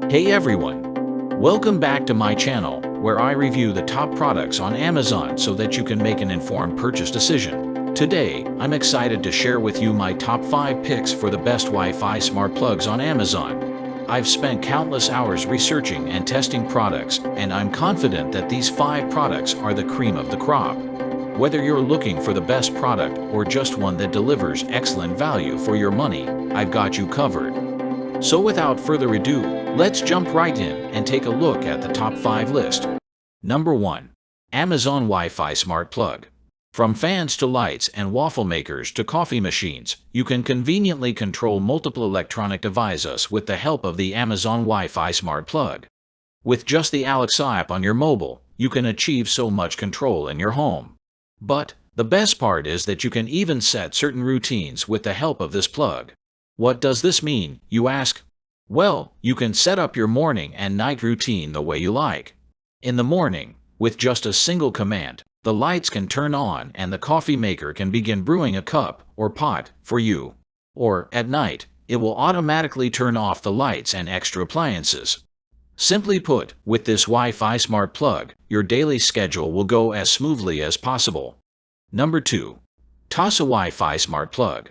Hey everyone! Welcome back to my channel, where I review the top products on Amazon so that you can make an informed purchase decision. Today, I'm excited to share with you my top 5 picks for the best Wi-Fi smart plugs on Amazon. I've spent countless hours researching and testing products, and I'm confident that these 5 products are the cream of the crop. Whether you're looking for the best product or just one that delivers excellent value for your money, I've got you covered. So without further ado, let's jump right in and take a look at the top 5 list. Number 1. Amazon Wi-Fi Smart Plug. From fans to lights and waffle makers to coffee machines, you can conveniently control multiple electronic devices with the help of the Amazon Wi-Fi Smart Plug. With just the Alexa app on your mobile, you can achieve so much control in your home. But the best part is that you can even set certain routines with the help of this plug. What does this mean, you ask? Well, you can set up your morning and night routine the way you like. In the morning, with just a single command, the lights can turn on and the coffee maker can begin brewing a cup or pot for you. Or, at night, it will automatically turn off the lights and extra appliances. Simply put, with this Wi-Fi smart plug, your daily schedule will go as smoothly as possible. Number 2. Casa Wi-Fi Smart Plug.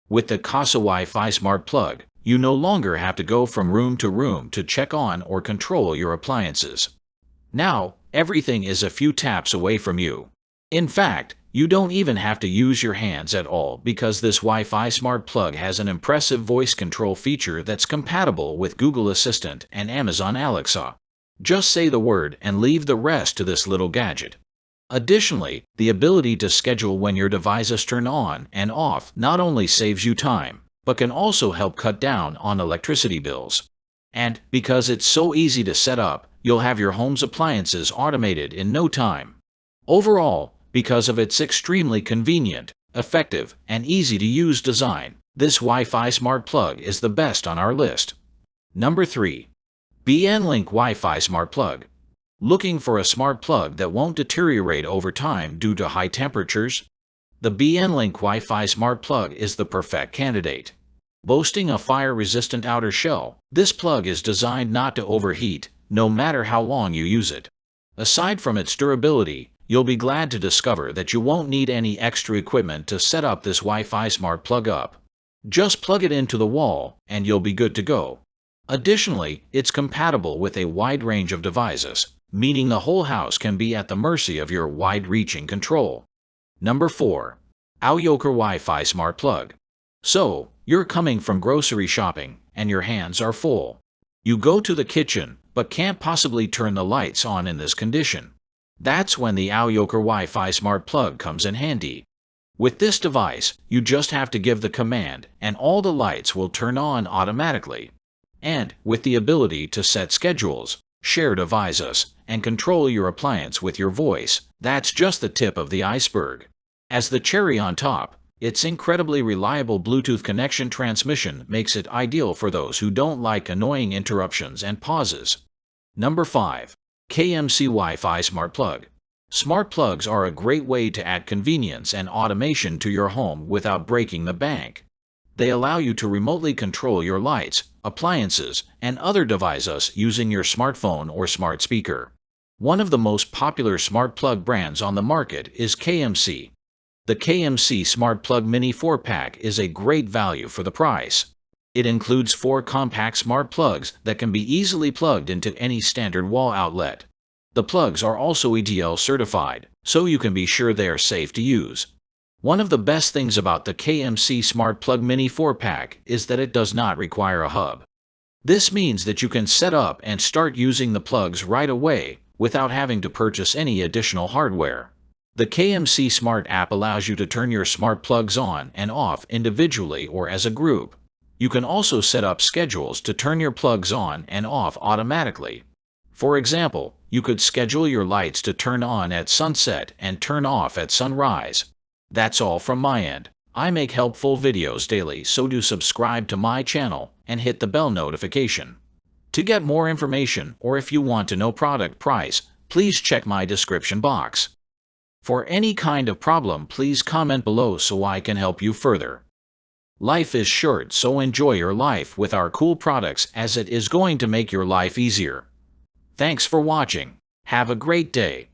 With the Casa Wi-Fi Smart Plug, you no longer have to go from room to check on or control your appliances. Now, everything is a few taps away from you. In fact, you don't even have to use your hands at all because this Wi-Fi Smart Plug has an impressive voice control feature that's compatible with Google Assistant and Amazon Alexa. Just say the word and leave the rest to this little gadget. Additionally, the ability to schedule when your devices turn on and off not only saves you time, but can also help cut down on electricity bills. And because it's so easy to set up, you'll have your home's appliances automated in no time. Overall, because of its extremely convenient, effective, and easy-to-use design, this Wi-Fi smart plug is the best on our list. Number 3. Beanlink Wi-Fi Smart Plug. Looking for a smart plug that won't deteriorate over time due to high temperatures? The Beanlink Wi-Fi Smart Plug is the perfect candidate. Boasting a fire-resistant outer shell, this plug is designed not to overheat, no matter how long you use it. Aside from its durability, you'll be glad to discover that you won't need any extra equipment to set up this Wi-Fi smart plug up. Just plug it into the wall, and you'll be good to go. Additionally, it's compatible with a wide range of devices, meaning the whole house can be at the mercy of your wide-reaching control. Number 4. Aoyoker Wi-Fi Smart Plug. So, you're coming from grocery shopping, and your hands are full. You go to the kitchen, but can't possibly turn the lights on in this condition. That's when the Aoyoker Wi-Fi Smart Plug comes in handy. With this device, you just have to give the command, and all the lights will turn on automatically. And, with the ability to set schedules, share devices, and control your appliance with your voice, that's just the tip of the iceberg. As the cherry on top, its incredibly reliable Bluetooth connection transmission makes it ideal for those who don't like annoying interruptions and pauses. Number 5. KMC Wi-Fi Smart Plug. Smart plugs are a great way to add convenience and automation to your home without breaking the bank. They allow you to remotely control your lights, appliances, and other devices using your smartphone or smart speaker. One of the most popular smart plug brands on the market is KMC. The KMC Smart Plug Mini 4-pack is a great value for the price. It includes 4 compact smart plugs that can be easily plugged into any standard wall outlet. The plugs are also EDL certified, so you can be sure they are safe to use. One of the best things about the KMC Smart Plug Mini 4-pack is that it does not require a hub. This means that you can set up and start using the plugs right away without having to purchase any additional hardware. The KMC Smart app allows you to turn your smart plugs on and off individually or as a group. You can also set up schedules to turn your plugs on and off automatically. For example, you could schedule your lights to turn on at sunset and turn off at sunrise. That's all from my end. I make helpful videos daily, so do subscribe to my channel and hit the bell notification. To get more information or if you want to know product price, please check my description box. For any kind of problem, please comment below so I can help you further. Life is short, so enjoy your life with our cool products, as it is going to make your life easier. Thanks for watching. Have a great day.